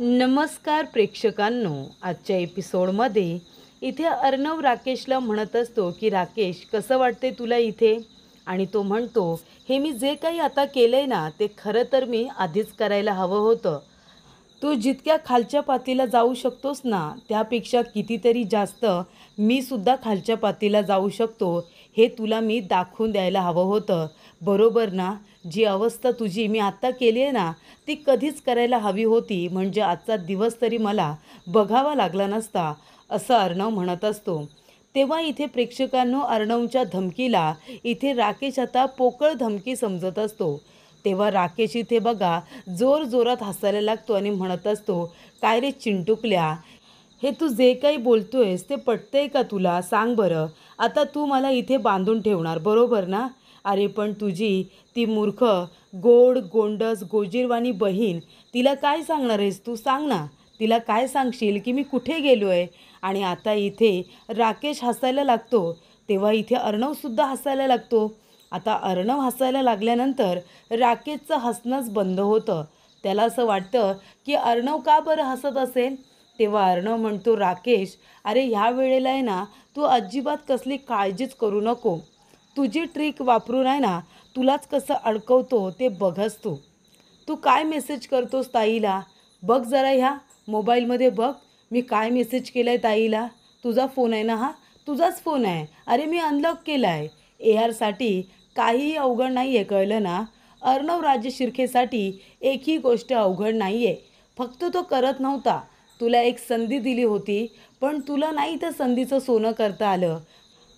नमस्कार प्रेक्षकांनो, आजच्या एपिसोडमध्ये इथे अर्णव राकेशला म्हणत असतो की राकेश कसं वाटते तुला इथे. आणि तो म्हणतो हे मी जे काही आता केलं आहे ना ते खरं तर मी आधीच करायला हवं होतं. तू जितक्या खालच्या पातीला जाऊ शकतोस ना त्यापेक्षा कितीतरी जास्त मी सुद्धा खालच्या पातीला जाऊ शकतो हे तुला मी दाखवून द्यायला हवं होतं. बरोबर ना. जी अवस्था तुझी मी आत्ता केली आहे ना ती कधीच करायला हवी होती, म्हणजे आजचा दिवस तरी मला बघावा लागला नसता, असं अर्णव म्हणत असतो. तेव्हा इथे प्रेक्षकांनो अर्णवच्या धमकीला इथे राकेश आता पोकळ धमकी समजत असतो. तेव्हा राकेश इथे बघा जोर जोरात हसायला लागतो आणि म्हणत असतो, काय रे चिंटुकल्या, हे तू जे काही बोलतोयस ते पटतंय का तुला? सांग बरं. आता तू मला इथे बांधून ठेवणार बरोबर ना? अरे पण तुझी ती मूर्ख गोड गोंडस गोजीरवाणी बहीण, तिला काय सांगणार आहेस तू? सांग ना. तिला काय सांगशील की मी कुठे गेलो आहे? आणि आता इथे राकेश हसायला लागतो तेव्हा इथे अर्णवसुद्धा हसायला लागतो. आता अर्णव हसायला लागल्यानंतर राकेशचं हसणंच बंद होतं. त्याला असं वाटतं की अर्णव का बरं हसत असेल. तेव्हा अर्णव म्हणतो, राकेश अरे ह्या वेळेला आहे ना तू अजिबात कसली काळजीच करू नको. तुझी ट्रिक वापरून आहे ना तुलाच कसं अडकवतो ते बघच तू. तू काय मेसेज करतोस ताईला? बघ जरा ह्या मोबाईलमध्ये बघ, मी काय मेसेज केला आहे ताईला. तुझा फोन आहे ना हा? तुझाच फोन आहे. अरे मी अनलॉक केला आहे. ARसाठी काहीही अवघड नाही आहे, कळलं ना? अर्णव राजे शिर्केसाठी एकही गोष्ट अवघड नाही आहे. फक्त तो करत नव्हता. तुला एक संधी दिली होती पण तुला नाही त्या संधीचं सोनं करता आलं.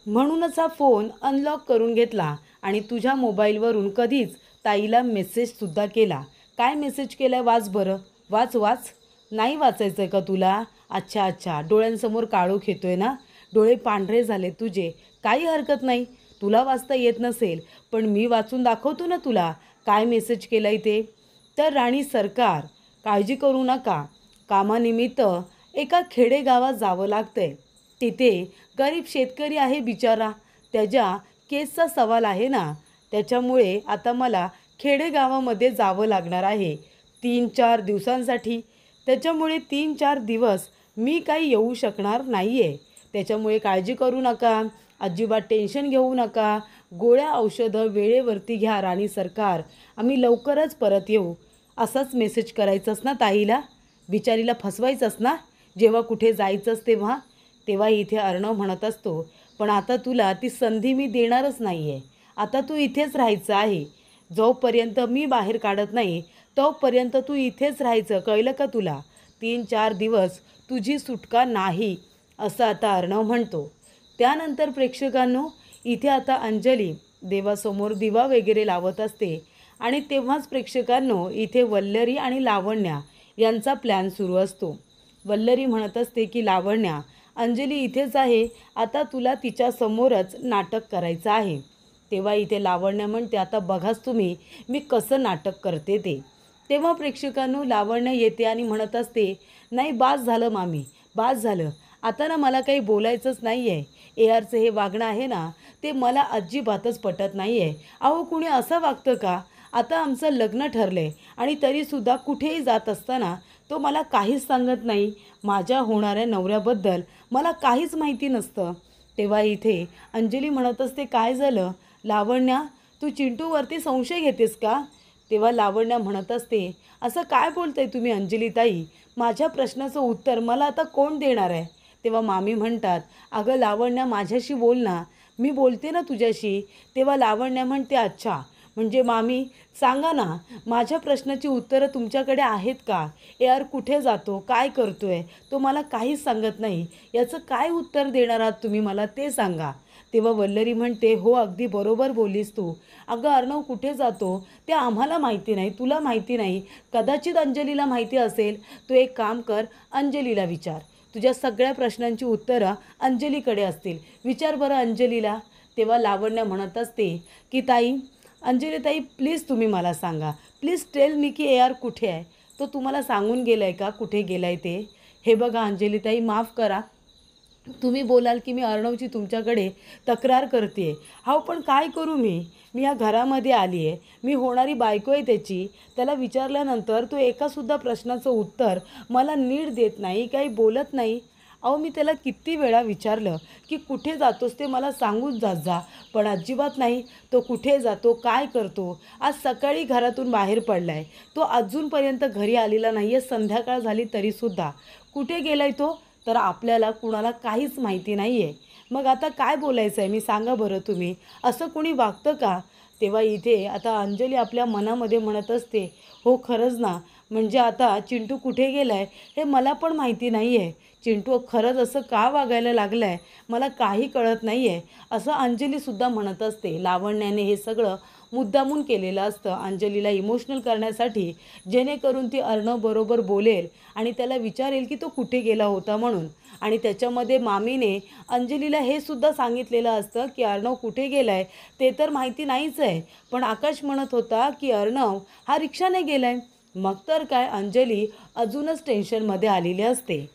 म्हणूनच हा फोन अनलॉक करून घेतला आणि तुझ्या मोबाईलवरून कधीच ताईला मेसेजसुद्धा केला. काय मेसेज केला आहे वाच बरं. वाच वाच. नाही वाचायचं आहे का तुला? अच्छा अच्छा, डोळ्यांसमोर काळोख येतो आहे ना, डोळे पांढरे झाले तुझे. काही हरकत नाही, तुला वाचता येत नसेल पण मी वाचून दाखवतो ना तुला काय मेसेज केला आहे ते. तर राणी सरकार, काळजी करू नका. कामानिमित्त एका खेडेगावात जावं लागतंय. तिथे गरीब शेतकरी आहे बिचारा, त्याच्या केसचा सवाल आहे ना, त्याच्यामुळे आता मला खेडेगावामध्ये जावं लागणार आहे 3-4 दिवसांसाठी. त्याच्यामुळे 3-4 दिवस मी काही येऊ शकणार नाही आहे. त्याच्यामुळे काळजी करू नका, अजिबात टेन्शन घेऊ नका. गोळ्या औषधं वेळेवरती घ्या राणी सरकार. आम्ही लवकरच परत येऊ. असाच मेसेज करायचंच ना ताईला? बिचारीला फसवायचंच ना जेव्हा कुठे जायचंच तेव्हा? तेव्हा इथे अर्णव म्हणत असतो, पण आता तुला ती संधी मी देणारच नाही आहे. आता तू इथेच राहायचं आहे. जोपर्यंत मी बाहेर काढत नाही तोपर्यंत तू इथेच राहायचं, कळलं का तुला? 3-4 दिवस तुझी सुटका नाही, असं आता अर्णव म्हणतो. त्यानंतर प्रेक्षकांनो इथे आता अंजली देवासमोर दिवा वगैरे लावत असते आणि तेव्हाच प्रेक्षकांनो इथे वल्लरी आणि लावण्या यांचा प्लॅन सुरू असतो. वल्लरी म्हणत असते की लावण्या, अंजली इथेच आहे, आता तुला तिच्यासमोरच नाटक करायचं आहे. तेव्हा इथे लावण्य म्हणते, आता बघाच तुम्ही मी कसं नाटक करते ते. तेव्हा प्रेक्षकांनो लावण्य येते आणि म्हणत असते, नाही बास झालं मामी, बास झालं. आता ना मला काही बोलायचंच नाही आहे. ARचं हे वागणं आहे ना ते मला अजिबातच पटत नाही आहे. अहो कुणी असं वागतं का? आता आमचं लग्न ठरलं आहे आणि तरीसुद्धा कुठेही जात असताना तो मला काहीच सांगत नाही. माझ्या होणाऱ्या नवऱ्याबद्दल मला काहीच माहिती नसतं. तेव्हा इथे अंजली म्हणत असते, काय झालं लावण्या, तू चिंटूवरती संशय घेतेस का? तेव्हा लावण्या म्हणत असते, असं काय बोलताय तुम्ही अंजलीताई? माझ्या प्रश्नाचं उत्तर मला आता कोण देणार आहे? तेव्हा मामी म्हणतात, अगं लावण्या माझ्याशी बोल ना, मी बोलते ना तुझ्याशी. तेव्हा लावण्या म्हणते, अच्छा म्हणजे मामी सांगा ना, माझ्या प्रश्नाची उत्तरं तुमच्याकडे आहेत का? AR कुठे जातो, काय करतो आहे, तो मला काहीच सांगत नाही, याचं काय उत्तर देणार आहात तुम्ही मला ते सांगा. तेव्हा वल्लरी म्हणते, हो अगदी बरोबर बोललीस तू. अगं अर्णव कुठे जातो ते आम्हाला माहिती नाही, तुला माहिती नाही, कदाचित अंजलीला माहिती असेल. तू एक काम कर, अंजलीला विचार. तुझ्या सगळ्या प्रश्नांची उत्तरं अंजलीकडे असतील, विचार बरं अंजलीला. तेव्हा लावण्य म्हणत असते की ताई, अंजलीताई प्लीज तुम्ही मला सांगा, प्लीज टेल मी की AR कुठे आहे? तो तुम्हाला सांगून गेला आहे का कुठे गेला आहे ते? हे बघा अंजलीताई माफ करा, तुम्ही बोलाल की मी अर्णवची तुमच्याकडे तक्रार करते आहे. अहो पण काय करू मी या घरामध्ये आली आहे, मी होणारी बायको आहे त्याची. त्याला विचारल्यानंतर तो एकासुद्धा प्रश्नाचं उत्तर मला नीट देत नाही, काही बोलत नाही. अहो मी त्याला किती वेळा विचारलं की कुठे जातोस ते मला सांगून जात जा, पण अजिबात नाही. तो कुठे जातो, काय करतो? आज सकाळी घरातून बाहेर पडला आहे, तो अजूनपर्यंत घरी आलेला नाही आहे. संध्याकाळ झाली तरीसुद्धा. कुठे गेला आहे तो? तर आपल्याला कुणाला काहीच माहिती नाही आहे. मग आता काय बोलायचं आहे मी, सांगा बरं तुम्ही. असं कोणी वागतं का? तेव्हा इथे आता अंजली आपल्या मनामध्ये म्हणत असते, हो खरंच ना, म्हणजे आता चिंटू कुठे गेला आहे हे मला पण माहिती नाही आहे. चिंटू खरंच असं का वागायला लागला आहे मला काही कळत नाही आहे, असं अंजलीसुद्धा म्हणत असते. लावण्याने हे सगळं मुद्दामून केलेलं असतं अंजलीला इमोशनल करण्यासाठी, जेणेकरून ती अर्णवबरोबर बोलेल आणि त्याला विचारेल की तो कुठे गेला होता म्हणून. आणि त्याच्यामध्ये मामीने अंजलीला हे सुद्धा सांगितलेलं असतं की अर्णव कुठे गेला आहे ते तर माहिती नाहीच आहे, पण आकाश म्हणत होता की अर्णव हा रिक्षाने गेला आहे. मग तर काय, अंजली अजूनच टेन्शनमध्ये आलेली असते.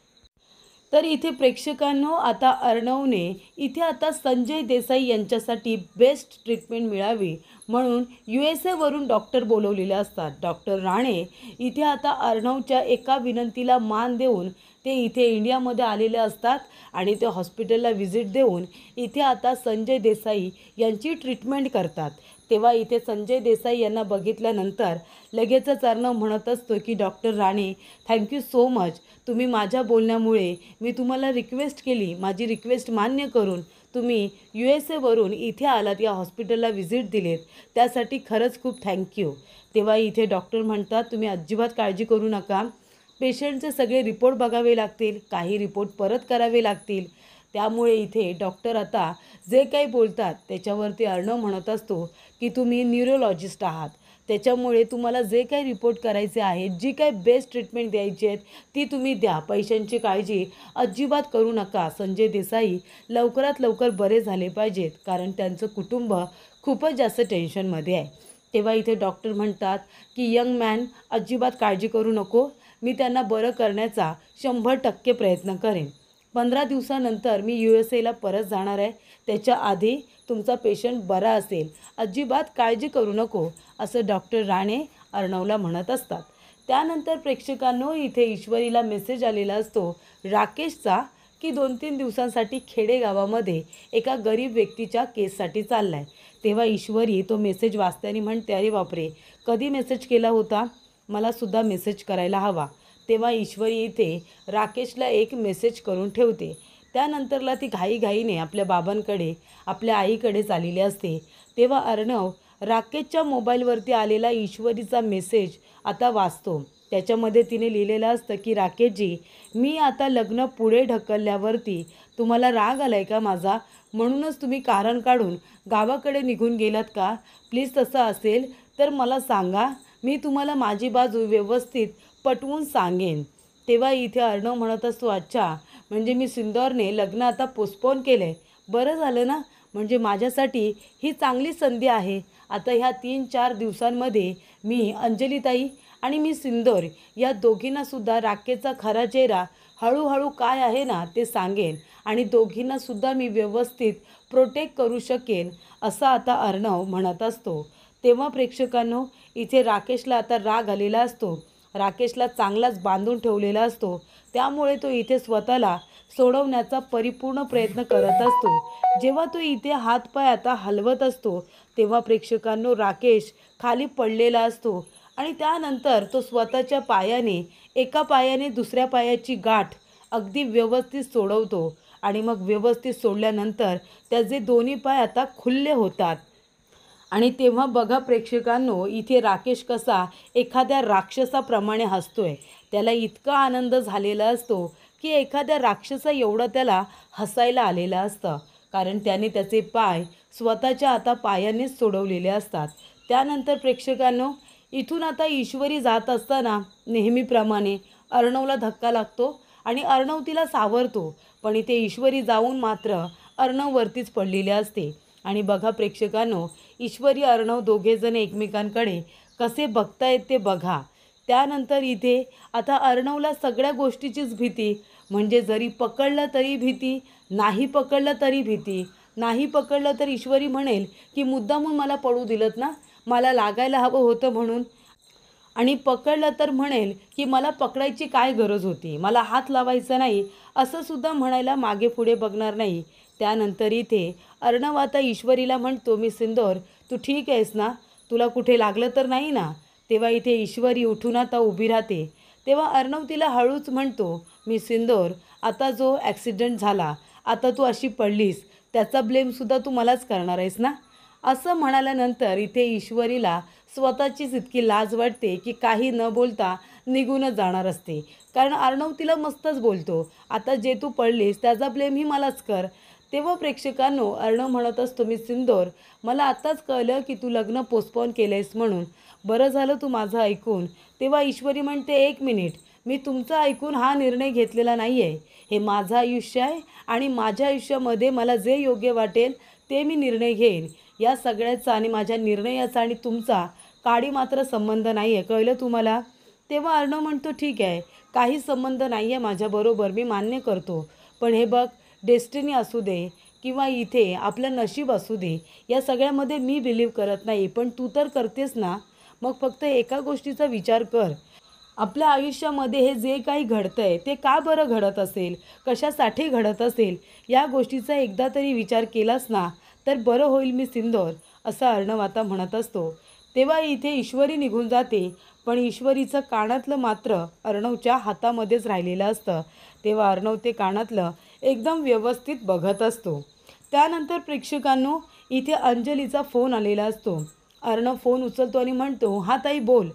तर इथे प्रेक्षकांनो, आता अर्णवने इथे आता संजय देसाई यांच्यासाठी बेस्ट ट्रीटमेंट मिळावी म्हणून USA वरून डॉक्टर बोलवलेले असतात. डॉक्टर राणे इथे आता अर्णवच्या एका विनंतीला मान देऊन ते इथे इंडियामध्ये आलेले असतात आणि ते हॉस्पिटलला व्हिजिट देऊन इथे आता संजय देसाई यांची ट्रीटमेंट करतात. तेव्हा इथे संजय देसाई यांना बघितल्यानंतर लगेचच अर्णव म्हणत असतो की doctor Rane, thank you so much. तुम्ही माझ्या बोलण्यामुळे मी तुम्हाला रिक्वेस्ट केली, माझी रिक्वेस्ट मान्य करून तुम्ही USA वरून इथे आलात, या हॉस्पिटलला व्हिजिट दिलेत, त्यासाठी खरंच खूप थँक्यू. तेव्हा इथे डॉक्टर म्हणतात तुम्ही अजिबात काळजी करू नका. पेशंटचे सगळे रिपोर्ट बघावे लागतील, काही रिपोर्ट परत करावे लागतील. त्यामुळे इथे डॉक्टर आता जे काही बोलतात त्याच्यावरती अर्णव म्हणत असतो की तुम्ही न्यूरोलॉजिस्ट आहात, त्याच्यामुळे तुम्हाला जे काही रिपोर्ट करायचे आहेत, जी काही बेस्ट ट्रीटमेंट द्यायची आहेत ती तुम्ही द्या. पैशांची काळजी अजिबात करू नका. संजय देसाई लवकरात लवकर बरे झाले पाहिजेत, कारण त्यांचं कुटुंब खूपच जास्त टेन्शनमध्ये आहे. तेव्हा इथे डॉक्टर म्हणतात की यंग मॅन, अजिबात काळजी करू नको, मी त्यांना बरं करण्याचा 100% प्रयत्न करेन. 15 दिवसानंतर मी USA परत जाणार आहे, त्याच्या आधी तुमचा पेशंट बरा असेल, अजिबात काळजी करू नको, असं डॉक्टर राणे अर्णवला म्हणत असतात. त्यानंतर प्रेक्षकांनो, इथे ईश्वरीला मेसेज आलेला असतो राकेशचा की 2-3 दिवसांसाठी खेडेगावामध्ये एका गरीब व्यक्तीच्या केससाठी चालला आहे. तेव्हा ईश्वरी तो मेसेज वाचताना म्हणते, अरे बापरे, कधी मेसेज केला होता, मलासुद्धा मेसेज करायला हवा. तेव्हा ईश्वरी इथे राकेशला एक मेसेज करून ठेवते. त्यानंतरला ती घाईघाईने आपल्या बाबांकडे, आपल्या आईकडे चाललेली असते. तेव्हा अर्णव राकेशच्या मोबाईलवरती आलेला ईश्वरीचा मेसेज आता वाचतो. त्याच्यामध्ये तिने लिहिलेलं असतं की राकेशजी, मी आता लग्न पुढे ढकलल्यावरती तुम्हाला राग आला आहे का माझा, म्हणूनच तुम्ही कारण काढून गावाकडे निघून गेलात का? प्लीज तसं असेल तर मला सांगा, मी तुम्हाला माझी बाजू व्यवस्थित पटवून सांगेन. तेव्हा इथे अर्णव म्हणत असतो, अच्छा, म्हणजे मी सिंदूरने लग्न आता पोस्टपोन केलं आहे, बरं झालं ना, म्हणजे माझ्यासाठी ही चांगली संधी आहे. आता ह्या 3-4 दिवसांमध्ये मी अंजलीताई आणि मी सिंदूर या दोघींनासुद्धा राकेशचा खरा चेहरा हळूहळू काय आहे ना ते सांगेन आणि दोघींनासुद्धा मी व्यवस्थित प्रोटेक्ट करू शकेन, असं आता अर्णव म्हणत असतो. तेव्हा प्रेक्षकांनो, इथे राकेशला आता राग आलेला असतो. राकेशला चांगलाच बांधून ठेवलेला असतो, त्यामुळे तो इथे स्वतःला सोडवण्याचा परिपूर्ण प्रयत्न करत असतो. जेव्हा तो इथे हातपाय आता हलवत असतो तेव्हा प्रेक्षकांनो, राकेश खाली पडलेला असतो आणि त्यानंतर तो स्वतःच्या पायाने, एका पायाने दुसऱ्या पायाची गाठ अगदी व्यवस्थित सोडवतो आणि मग व्यवस्थित सोडल्यानंतर त्याचे दोन्ही पाय आता खुले होतात. आणि तेव्हा बघा प्रेक्षकांनो, इथे राकेश कसा एखाद्या राक्षसाप्रमाणे हसतोय. त्याला इतका आनंद झालेला असतो की एखाद्या राक्षसा एवढं त्याला हसायला आलेलं असतं, कारण त्याने त्याचे पाय स्वतःच्या आता पायानेच सोडवलेले असतात. त्यानंतर प्रेक्षकांनो, इथून आता ईश्वरी जात असताना नेहमीप्रमाणे अर्णवला धक्का लागतो आणि अर्णव तिला सावरतो, पण इथे ईश्वरी जाऊन मात्र अर्णववरतीच पडलेली असते. आणि बघा प्रेक्षकांनो, ईश्वरी अर्णव दोघेजण एकमेकांकडे कसे बघतायत ते बघा. त्यानंतर इथे आता अर्णवला सगळ्या गोष्टीचीच भीती, म्हणजे जरी पकडलं तरी भीती, नाही पकडलं तरी भीती. नाही पकडलं तर ईश्वरी म्हणेल की मुद्दामून मला पडू दिलत ना, मला लागायला हवं होतं म्हणून. आणि पकडलं तर म्हणेल की मला पकडायची काय गरज होती, मला हात लावायचा नाही, असं सुद्धा म्हणायला मागे पुढे बघणार नाही. त्यानंतर इथे अर्णव आता ईश्वरीला म्हणतो, मी सिंदूर, तू ठीक आहेस ना, तुला कुठे लागलं तर नाही ना. तेव्हा इथे ईश्वरी उठून आता उभी राहते. तेव्हा अर्णव तिला हळूच म्हणतो, मी सिंदूर, आता जो ॲक्सिडेंट झाला, आता तू अशी पडलीस, त्याचा ब्लेमसुद्धा तू मलाच करणार आहेस ना. असं म्हणाल्यानंतर इथे ईश्वरीला स्वतःचीच इतकी लाज वाटते की काही न बोलता निघूनच जाणार असते. कारण अर्णव तिला मस्तच बोलतो, आता जे तू पडलीस त्याचा ब्लेमही मलाच कर. तेव्हा प्रेक्षकांनो, अर्णव म्हणत असतो, मी सिंदूर, मला आत्ताच कळलं की तू लग्न पोस्टपोन केलं आहेस म्हणून. बरं झालं तू माझं ऐकून. तेव्हा ईश्वरी म्हणते, एक मिनिट, मी तुमचं ऐकून हा निर्णय घेतलेला नाही आहे. हे माझं आयुष्य आहे आणि माझ्या आयुष्यामध्ये मला जे योग्य वाटेल ते मी निर्णय घेईन. या सगळ्याचा आणि माझ्या निर्णयाचा आणि तुमचा काडी मात्र संबंध नाही आहे, कळलं तुम्हाला. तेव्हा अर्णव म्हणतो, ठीक आहे, काही संबंध नाही आहे माझ्याबरोबर, मी मान्य करतो. पण हे बघ, डेस्टिनी असू दे किंवा इथे आपलं नशीब असू दे, या सगळ्यामध्ये मी बिलीव्ह करत नाही, पण तू तर करतेस ना. मग फक्त एका गोष्टीचा विचार कर, आपल्या आयुष्यामध्ये हे जे काही घडतं आहे ते का बरं घडत असेल, कशासाठी घडत असेल, या गोष्टीचा एकदा तरी विचार केलास ना तर बरं होईल मी सिंदूर, असं अर्णव आता म्हणत असतो. तेव्हा इथे ईश्वरी निघून जाते, पण ईश्वरीचं कानातलं मात्र अर्णवच्या हातामध्येच राहिलेलं असतं. तेव्हा अर्णव ते कानातलं एकदम व्यवस्थित बघत असतो. त्यानंतर प्रेक्षकांनो, इथे अंजलीचा फोन आलेला असतो. अर्णव फोन उचलतो आणि म्हणतो, हा ताई बोल.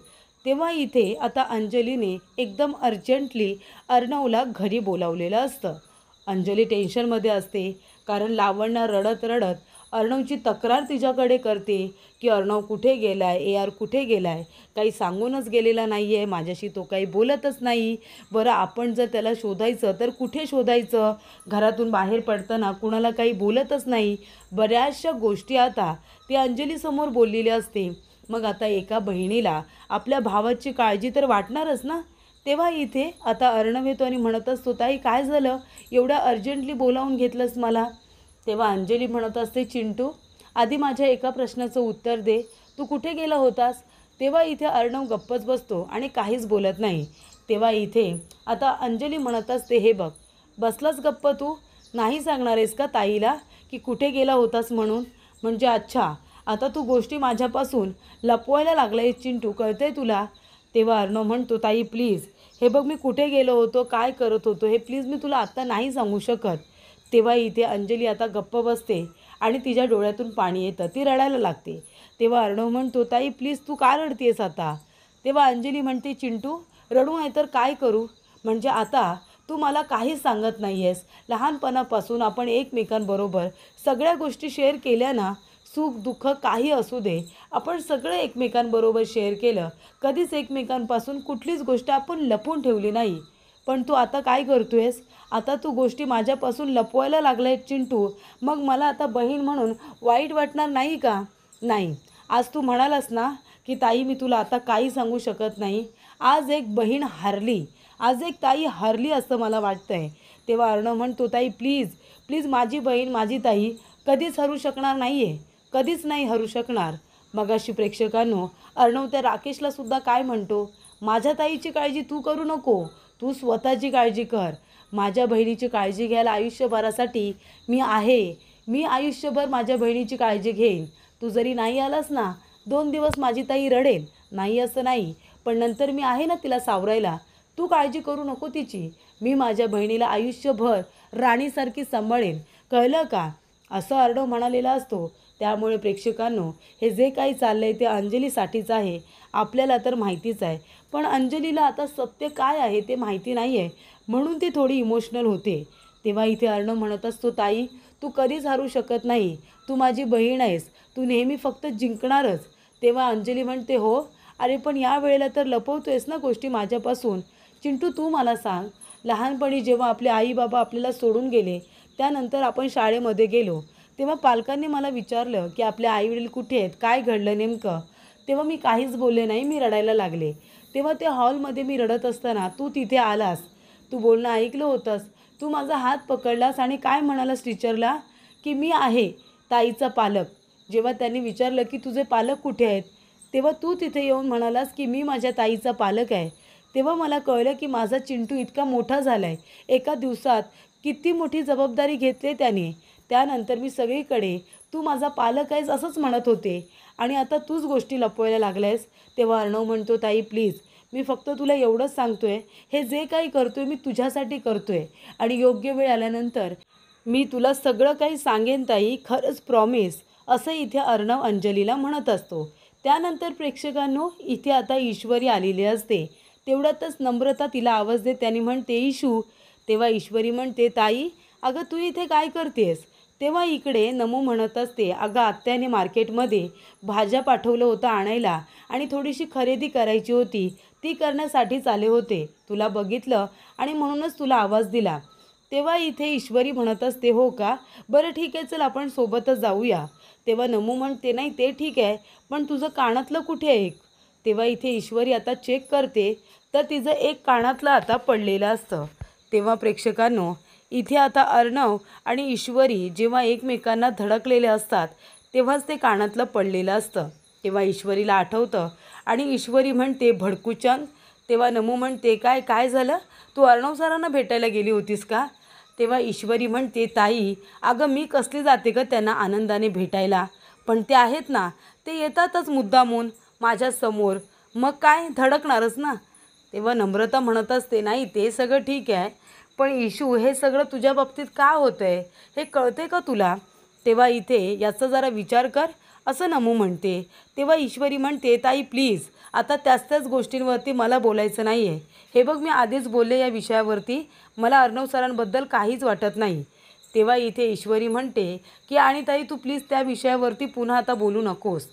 तेव्हा इथे आता अंजलीने एकदम अर्जंटली अर्णवला घरी बोलावलेलं असतं. अंजली टेन्शनमध्ये असते, कारण लावण्या रडत रडत अर्णवची तक्रार तिच्याकडे करते की अर्णव कुठे गेला आहे, AR कुठे गेला आहे, काही सांगूनच गेलेला नाही आहे, माझ्याशी तो काही बोलतच नाही. बरं, आपण जर त्याला शोधायचं तर कुठे शोधायचं, घरातून बाहेर पडताना कुणाला काही बोलतच नाही. बऱ्याचशा गोष्टी आता ती अंजलीसमोर बोललेल्या असते. मग आता एका बहिणीला आपल्या भावाची काळजी तर वाटणारच ना. तेव्हा इथे आता अर्णव येतो आणि म्हणत असतो, ताई काय झालं, एवढ्या अर्जंटली बोलावून घेतलंस मला. तेव्हा अंजली म्हणत असते, चिंटू, आधी माझ्या एका प्रश्नाचं उत्तर दे, तू कुठे गेला होतास. तेव्हा इथे अर्णव गप्पच बसतो आणि काहीच बोलत नाही. तेव्हा इथे आता अंजली म्हणत असते, हे बघ, बसलास गप्प तू, नाही सांगणार आहेस का ताईला की कुठे गेला होतास म्हणून. म्हणजे अच्छा, आता तू गोष्टी माझ्यापासून लपवायला लागला आहेस चिंटू, कळतंय तुला. तेव्हा अर्णव म्हणतो, ताई प्लीज, हे बघ, मी कुठे गेलो होतो, काय करत होतो, हे प्लीज मी तुला आत्ता नाही सांगू शकत. तेव्हा इथे अंजली आता गप्प बसते आणि तिच्या डोळ्यातून पाणी येतं, ती रडायला लागते. तेव्हा अर्णव म्हणतो, ताई प्लीज, तू का रडतेस आता. तेव्हा अंजली म्हणते, चिंटू, रडू नाही तर काय करू, म्हणजे आता तू मला काहीच सांगत नाही आहेस. लहानपणापासून आपण एकमेकांबरोबर सगळ्या गोष्टी शेअर केल्या ना, सुख दुःख काही असू दे, आपण सगळं एकमेकांबरोबर शेअर केलं, कधीच एकमेकांपासून कुठलीच गोष्ट आपण लपवून ठेवली नाही. पण तू आता काय करतोयस, आता तू गोष्टी माझ्यापासून लपवायला लागला आहेस चिंटू. मग मला आता बहीण म्हणून वाईट वाटणार नाही का. नाही, आज तू म्हणालास ना की ताई मी तुला आता काही सांगू शकत नाही, आज एक बहीण हरली, आज एक ताई हरली असं मला वाटतं आहे. तेव्हा अर्णव म्हणतो, ताई प्लीज प्लीज, माझी बहीण माझी ताई कधीच हरू शकणार नाही आहे, कधीच नाही हरू शकणार. मगाशी प्रेक्षकांनो, अर्णव त्या राकेशला सुद्धा काय म्हणतो, माझ्या ताईची काळजी तू करू नको, तू स्वतःची काळजी कर. माझ्या बहिणीची काळजी घ्यायला आयुष्यभरासाठी मी आहे, मी आयुष्यभर माझ्या बहिणीची काळजी घेईन. तू जरी नाही आलास ना, 2 दिवस माझी ताई रडेल, नाही असं नाही, पण नंतर मी आहे ना तिला सावरायला. तू काळजी करू नको तिची, मी माझ्या बहिणीला आयुष्यभर राणीसारखी सांभाळेन, कळलं का, असं अर्णव म्हणालेला असतो. त्यामुळे प्रेक्षकांनो, हे जे काही चाललं आहे ते अंजलीसाठीच आहे, आपल्याला तर माहितीच आहे, पण अंजलीला आता सत्य काय आहे ते माहिती नाही आहे, म्हणून ती थोडी इमोशनल होते. तेव्हा इथे अर्णव म्हणत असतो, ताई तू कधीच हारू शकत नाही, तू माझी बहीण आहेस, तू नेहमी फक्त जिंकणारच. तेव्हा अंजली म्हणते, हो, अरे पण या वेळेला तर लपवतोयस ना गोष्टी माझ्यापासून. चिंटू, तू मला सांग, लहानपणी जेव्हा आपले आई बाबा आपल्याला सोडून गेले, त्यानंतर आपण शाळेमध्ये गेलो, तेव्हा पालकांनी मला विचारलं की आपले आईवडील कुठे आहेत, काय घडलं नेमकं. तेव्हा मी काहीच बोलले नाही, मी रडायला लागले. तेव्हा त्या हॉलमध्ये मी रडत असताना तू तिथे आलास, तू बोलणं ऐकलं होतंस, तू माझा हात पकडलास आणि काय म्हणालास टीचरला की मी आहे ताईचा पालक. जेव्हा त्यांनी विचारलं की तुझे पालक कुठे आहेत, तेव्हा तू तिथे येऊन म्हणालास की मी माझ्या ताईचा पालक आहे. तेव्हा मला कळलं की माझा चिंटू इतका मोठा झाला आहे, एका दिवसात किती मोठी जबाबदारी घेतली त्याने. त्यानंतर मी सगळीकडे तू माझा पालक आहेस असंच म्हणत होते आणि आता तूच गोष्टी लपवायला लागलायस. तेव्हा अर्णव म्हणतो, ताई प्लीज, मी फक्त तुला एवढंच सांगतोय, हे जे काही करतोय मी तुझ्यासाठी करतोय आणि योग्य वेळ आल्यानंतर मी तुला सगळं काही सांगेन ताई, खरंच प्रॉमिस, असं इथे अर्णव अंजलीला म्हणत असतो. त्यानंतर प्रेक्षकांनो, इथे आता ईश्वरी आलेली असते. तेवढ्यातच नम्रता तिला आवाज देत त्यांनी म्हणते, ईशू. तेव्हा ईश्वरी म्हणते, ताई अगं तू इथे काय करतेस. तेव्हा इकडे नमू म्हणत असते, अगं आत्याने मार्केटमध्ये भाज्या पाठवलं होतं आणायला आणि थोडीशी खरेदी करायची होती, ती करण्यासाठीच आले होते. तुला बघितलं आणि म्हणूनच तुला आवाज दिला. तेव्हा इथे ईश्वरी म्हणत असते, हो का, बरं ठीक आहे, चल आपण सोबतच जाऊया. तेव्हा नमू म्हणते, नाही ते ठीक आहे, पण तुझं कानातलं कुठे आहे एक. तेव्हा इथे ईश्वरी आता चेक करते तर तिचं एक कानातलं आता पडलेलं असतं. तेव्हा प्रेक्षकांनो, इथे आता अर्णव आणि ईश्वरी जेव्हा एकमेकांना धडकलेले असतात तेव्हाच ते कानातलं पडलेलं असतं. तेव्हा ईश्वरीला आठवतं आणि ईश्वरी म्हणते, भडकूचंद. तेव्हा नमू म्हणते, काय काय झालं, तू अर्णव सरांना भेटायला गेली होतीस का. तेव्हा ईश्वरी म्हणते, ताई अगं मी कसली जाते का त्यांना आनंदाने भेटायला, पण ते आहेत ना, ते येतातच मुद्दामून माझ्यासमोर, मग काय धडकणारच ना. तेव्हा नम्रता म्हणत असते, नाही ते सगळं ठीक आहे, पण इशू हे सगळं तुझ्या बाबतीत का होतं आहे हे कळते का तुला. तेव्हा इथे याचा जरा विचार कर, असं नमू म्हणते. तेव्हा ईश्वरी म्हणते, ताई प्लीज, आता त्याच गोष्टींवरती मला बोलायचं नाही आहे. हे बघ मी आधीच बोलले या विषयावरती, मला अर्णव सरांबद्दल काहीच वाटत नाही. तेव्हा इथे ईश्वरी म्हणते की आणि ताई तू प्लीज त्या विषयावरती पुन्हा आता बोलू नकोस.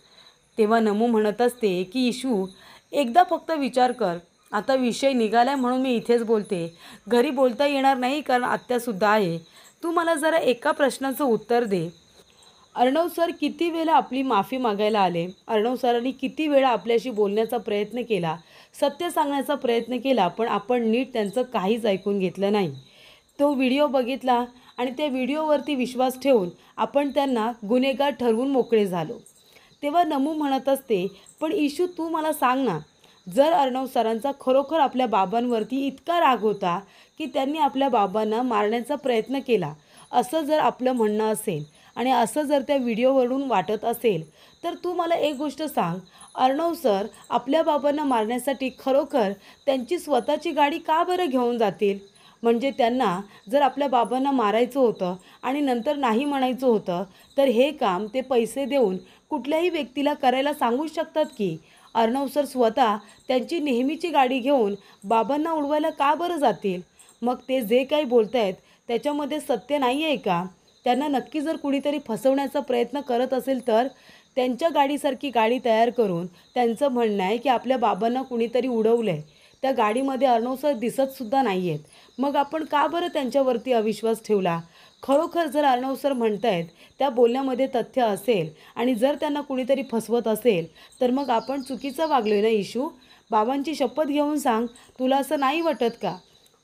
तेव्हा नमू म्हणत असते की इशू एकदा फक्त विचार कर, आता विषय निघालाय म्हणून मी इथेच बोलते, घरी बोलता येणार नाही कारण आत्यासुद्धा आहे. तू मला जरा एका प्रश्नाचं उत्तर दे. अर्णव सर किती वेळा आपली माफी मागायला आले, अर्णव सरांनी किती वेळा आपल्याशी बोलण्याचा प्रयत्न केला, सत्य सांगण्याचा प्रयत्न केला, पण आपण नीट त्यांचं काहीच ऐकून घेतलं नाही. तो व्हिडिओ बघितला आणि त्या व्हिडिओवरती विश्वास ठेवून आपण त्यांना गुन्हेगार ठरवून मोकळे झालो. तेव्हा नमू म्हणत असते, पण इशू तू मला सांग ना, जर अर्णव सरांचा खरोखर आपल्या बाबांवरती इतका राग होता की त्यांनी आपल्या बाबांना मारण्याचा प्रयत्न केला, असं जर आपलं म्हणणं असेल आणि असं जर त्या व्हिडिओवरून वाटत असेल, तर तू मला एक गोष्ट सांग, अर्णव सर आपल्या बाबांना मारण्यासाठी खरोखर त्यांची स्वतःची गाडी का बरं घेऊन जातील. म्हणजे त्यांना जर आपल्या बाबांना मारायचं होतं आणि नंतर नाही म्हणायचं होतं, तर हे काम ते पैसे देऊन कुठल्याही व्यक्तीला करायला सांगू शकतात की. अर्णव सर स्वतः त्यांची नेहमीची गाडी घेऊन बाबांना उडवायला का बरं जातील. मग ते जे काही बोलत आहेत त्याच्यामध्ये सत्य नाही आहे का. त्यांना नक्की जर कुणीतरी फसवण्याचा प्रयत्न करत असेल तर त्यांच्या गाडीसारखी गाडी तयार करून त्यांचं म्हणणं आहे की आपल्या बाबांना कुणीतरी उडवलं आहे, त्या गाडीमध्ये अर्णव सर दिसतसुद्धा नाही आहेत, मग आपण का बरं त्यांच्यावरती अविश्वास ठेवला. खरोखर जर अर्णव सर म्हणत आहेत त्या बोलण्यामध्ये तथ्य असेल आणि जर त्यांना कुणीतरी फसवत असेल तर मग आपण चुकीचं वागलो आहे ना इशू. बाबांची शपथ घेऊन सांग, तुला असं नाही वाटत का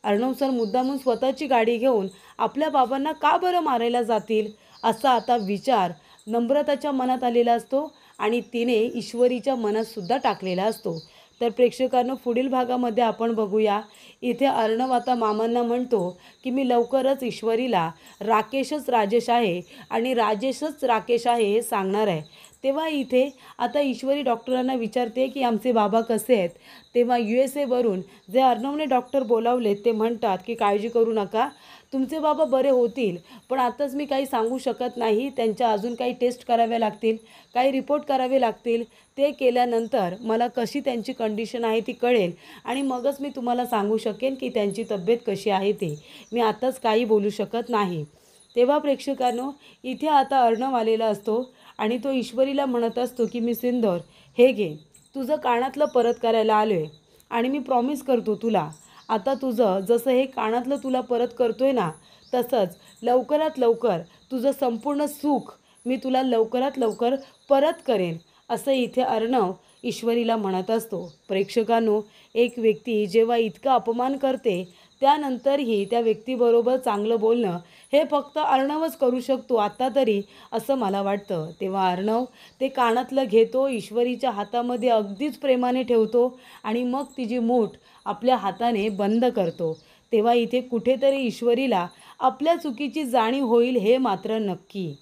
अर्णव सर मुद्दामून स्वतःची गाडी घेऊन आपल्या बाबांना का बरं मारायला जातील. असा आता विचार नम्रताच्या मनात आलेला असतो आणि तिने ईश्वरीच्या मनातसुद्धा टाकलेला असतो. तर प्रेक्षकांनो, पुढील भागामध्ये आपण बघूया. इथे अर्णव आता मामांना म्हणतो की मी लवकरच ईश्वरीला राकेशच राजेश आहे आणि राजेशच राकेश आहे हे सांगणार आहे. तेव्हा इथे आता ईश्वरी डॉक्टरांना विचारते की आमचे बाबा कसे आहेत. तेव्हा USA वरून जे अर्णवने डॉक्टर बोलावले ते म्हणतात की काळजी करू नका, तुमचे बाबा बरे होतील, पण आताच मी काही सांगू शकत नाही, त्यांच्या अजून काही टेस्ट कराव्या लागतील, काही रिपोर्ट करावे लागतील, ते केल्यानंतर मला कशी त्यांची कंडिशन आहे ती कळेल आणि मगच मी तुम्हाला सांगू शकेन की त्यांची तब्येत कशी आहे ते. मी आताच काही बोलू शकत नाही. तेव्हा प्रेक्षकांनो, इथे आता अर्णव आलेला असतो आणि तो ईश्वरीला म्हणत असतो की मी सिंदूर हे घे, तुझं कानातलं परत करायला आलो आहे आणि मी प्रॉमिस करतो तुला, आता तुझं जसं हे कानातलं तुला परत करतोय ना, तसंच लवकरात लवकर तुझं संपूर्ण सुख मी तुला लवकरात लवकर परत करेन, असं इथे अर्णव ईश्वरीला म्हणत असतो. प्रेक्षकांनो, एक व्यक्ती जेव्हा इतका अपमान करते त्यानंतरही त्या व्यक्तीबरोबर चांगलं बोलणं हे फक्त अर्णवच करू शकतो आता तरी, असं मला वाटतं. तेव्हा अर्णव ते कानातलं घेतो, ईश्वरीच्या हातामध्ये अगदीच प्रेमाने ठेवतो आणि मग तिची मूठ आपल्या हाताने बंद करतो. तेव्हा इथे कुठेतरी ईश्वरीला आपल्या चुकीची जाणीव होईल हे मात्र नक्की.